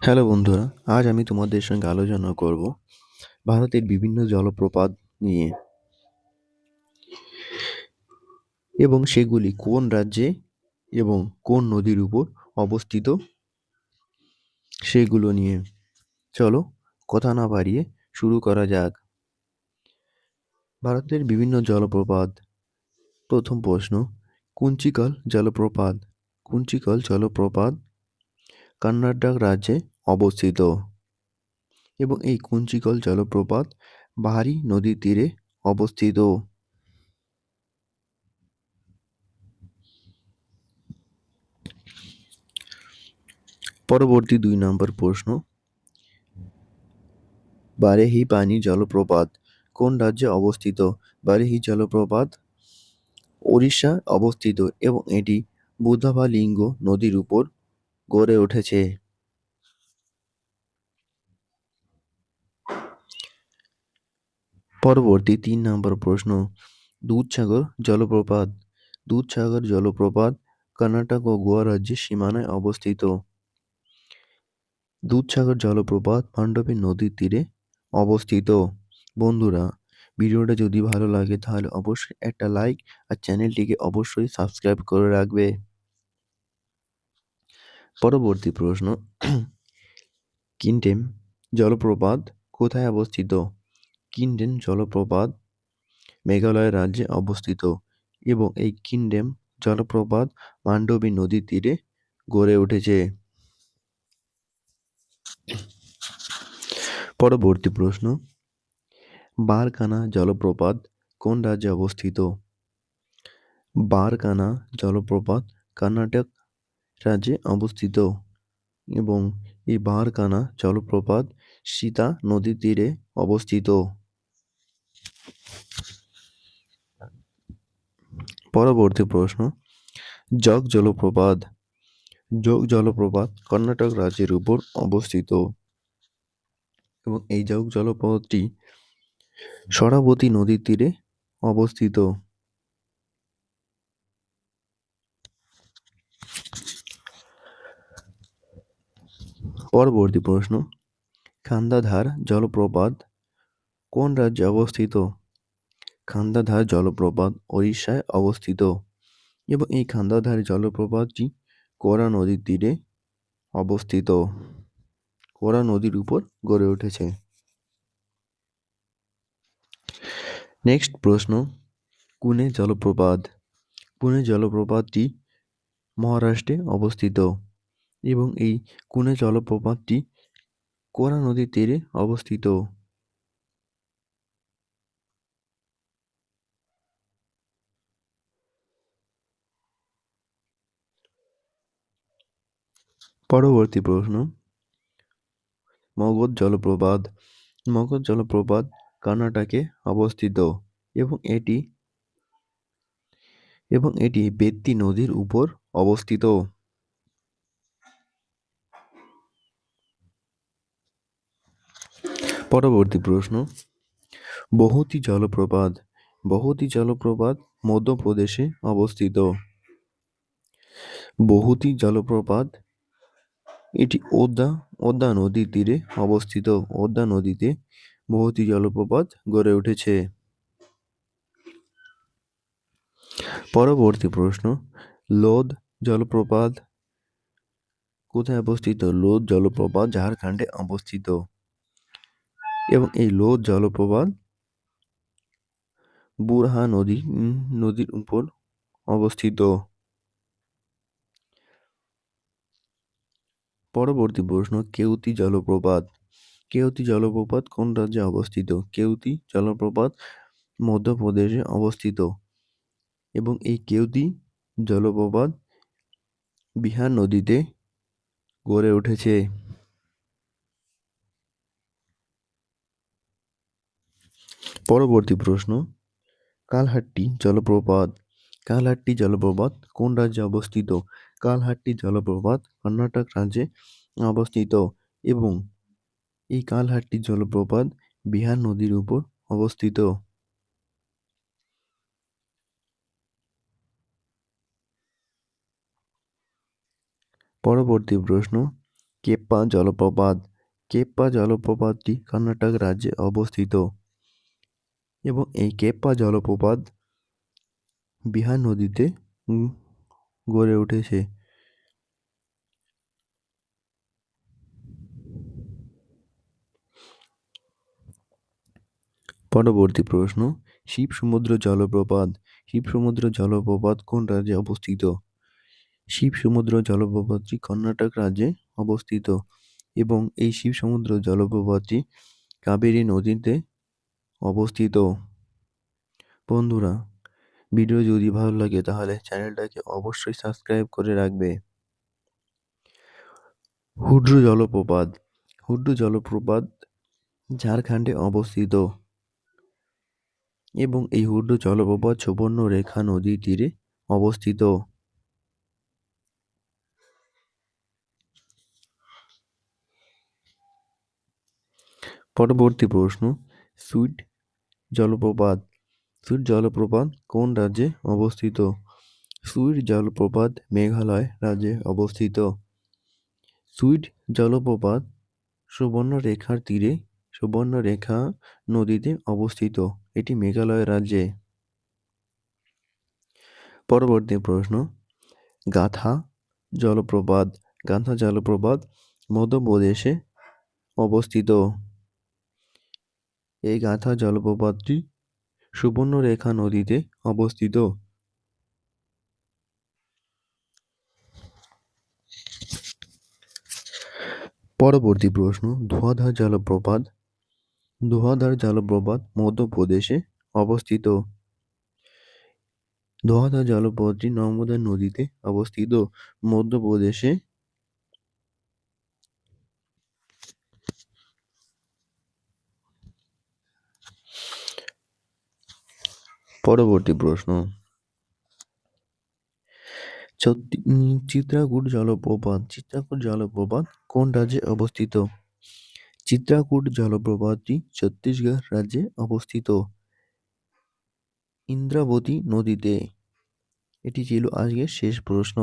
Hello বন্ধুরা, আজ আমি তোমাদের সঙ্গে আলোচনা করব ভারতের বিভিন্ন জলপ্রপাত নিয়ে এবং সেগুলি কোন রাজ্যে এবং কোন নদীর উপর অবস্থিত সেগুলো নিয়ে। চলো কথা না বাড়িয়ে শুরু করা যাক। ভারতের বিভিন্ন জলপ্রপাত। প্রথম প্রশ্ন, কুঞ্চিকল জলপ্রপাত। কুঞ্চিকল জলপ্রপাত কর্ণাটক রাজ্যে অবস্থিত এবং এই কুঞ্চিকল জলপ্রপাত বাহারি নদীর তীরে অবস্থিত। পরবর্তী 2 নম্বর প্রশ্ন, বারেহি পানি জলপ্রপাত কোন রাজ্যে অবস্থিত? বারেহি জলপ্রপাত ওড়িশায় অবস্থিত এবং এটি বুধাবালিঙ্গ নদীর উপর গড়ে উঠেছে। পরবর্তী 3 নম্বর প্রশ্ন, দুধসাগর জলপ্রপাত। দুধসাগর জলপ্রপাত কর্ণাটক ও গোয়া রাজ্যের সীমানায় অবস্থিত। দুধসাগর জলপ্রপাত মান্ডবী নদীর তীরে অবস্থিত। বন্ধুরা, ভিডিওটা যদি ভালো লাগে তাহলে অবশ্যই একটা লাইক আর চ্যানেলটিকে অবশ্যই সাবস্ক্রাইব করে রাখবে। পরবর্তী প্রশ্ন, কিনটেম জলপ্রপাত কোথায় অবস্থিত? কিনটেম জলপ্রপাত মেঘালয় রাজ্যে অবস্থিত এবং এই কিনটেম জলপ্রপাত মান্ডবী নদীর তীরে গড়ে উঠেছে। পরবর্তী প্রশ্ন, বারকানা জলপ্রপাত কোন রাজ্যে অবস্থিত? বারকানা জলপ্রপাত কর্ণাটক রাজ্যে অবস্থিত এবং এই বারকানা জলপ্রপাত সীতা নদীর তীরে অবস্থিত। পরবর্তী প্রশ্ন, জগ জলপ্রপাত। জগ জলপ্রপাত কর্ণাটক রাজ্যের উপর অবস্থিত এবং এই জগ জলপ্রপাতটি শরাবতী নদীর তীরে অবস্থিত। পরবর্তী প্রশ্ন, খান্দাধার জলপ্রপাত কোন রাজ্যে অবস্থিত? খান্দাধার জলপ্রপাত ওড়িশায় অবস্থিত এবং এই খান্দাধার জলপ্রপাতটি কোরা নদীর তীরে অবস্থিত। কোরা নদীর উপর গড়ে উঠেছে। নেক্সট প্রশ্ন, কুনে জলপ্রপাত। কুনে জলপ্রপাতটি মহারাষ্ট্রে অবস্থিত এবং এই কুনে জলপ্রপাতটি কোরা নদীর তীরে অবস্থিত। পরবর্তী প্রশ্ন, মগধ জলপ্রপাত। মগধ জলপ্রপাত কর্ণাটকে অবস্থিত এবং এটি বেত্তি নদীর উপর অবস্থিত। পরবর্তী প্রশ্ন, বহুতী জলপ্রপাত। বহুতী জলপ্রপাত মধ্যপ্রদেশে অবস্থিত। বহুতী জলপ্রপাত এটি ওদা নদীর তীরে অবস্থিত। ওদা নদীতে বহুতী জলপ্রপাত গড়ে উঠেছে। পরবর্তী প্রশ্ন, লোধ জলপ্রপাত কোথায় অবস্থিত? লোধ জলপ্রপাত ঝাড়খণ্ডে অবস্থিত এবং এই লোধ জলপ্রপাত বুরহা নদীর উপর অবস্থিত। পরবর্তী প্রশ্ন, কেউতি জলপ্রপাত। কেউতি জলপ্রপাত কোন রাজ্যে অবস্থিত? কেউতি জলপ্রপাত মধ্যপ্রদেশে অবস্থিত এবং এই কেউতি জলপ্রপাত বিহার নদীতে গড়ে উঠেছে। পরবর্তী প্রশ্ন, কালহাট্টি জলপ্রপাত। কালহাট্টি জলপ্রপাত কোন রাজ্যে অবস্থিত? কালহাট্টি জলপ্রপাত কর্ণাটক রাজ্যে অবস্থিত এবং এই কালহাট্টি জলপ্রপাত বিহার নদীর উপর অবস্থিত। পরবর্তী প্রশ্ন, কেপ্পা জলপ্রপাত। কেপ্পা জলপ্রপাতটি কর্ণাটক রাজ্যে অবস্থিত এবং এই কেপ্পা জলপ্রপাত বিহার নদীতে গড়ে উঠেছে। পরবর্তী প্রশ্ন, শিব সমুদ্র জলপ্রপাত। শিব সমুদ্র জলপ্রপাত কোন রাজ্যে অবস্থিত? শিব সমুদ্র জলপ্রপাতটি কর্ণাটক রাজ্যে অবস্থিত এবং এই শিব সমুদ্র জলপ্রপাতটি কাবেরী নদীতে অবস্থিত। বন্ধুরা, ভিডিও যদি ভালো লাগে তাহলে চ্যানেলটাকে অবশ্যই সাবস্ক্রাইব করে রাখবে। হুড্রু জলপ্রপাত। হুড্রু জলপ্রপাত ঝাড়খণ্ডে অবস্থিত এবং এই হুড্রু জলপ্রপাত সুবর্ণরেখা নদীর তীরে অবস্থিত। পরবর্তী প্রশ্ন, সুইট জলপ্রপাত। সুইট জলপ্রপাত কোন রাজ্যে অবস্থিত? সুইট জলপ্রপাত মেঘালয় রাজ্যে অবস্থিত। সুইট জলপ্রপাত সুবর্ণরেখার তীরে সুবর্ণরেখা নদীতে অবস্থিত। এটি মেঘালয় রাজ্যে। পরবর্তী প্রশ্ন, গাথা জলপ্রপাত। গাথা জলপ্রপাত মধ্যপ্রদেশে অবস্থিত। এই গাথা জলপ্রপাতটি সুবর্ণরেখা নদীতে অবস্থিত। পরবর্তী প্রশ্ন, ধোঁয়াধার জলপ্রপাত। ধোঁয়াধার জলপ্রপাত মধ্যপ্রদেশে অবস্থিত। ধোঁয়াধার জলপ্রপাতটি নর্মদা নদীতে অবস্থিত মধ্যপ্রদেশে। পরবর্তী প্রশ্ন, চিত্রাকূট জলপ্রপাত। চিত্রাকূট জলপ্রপাত কোন রাজ্যে অবস্থিত? চিত্রাকূট জলপ্রপাতটি ছত্তিশগড় রাজ্যে অবস্থিত ইন্দ্রাবতী নদীতে। এটি ছিল আজকের শেষ প্রশ্ন।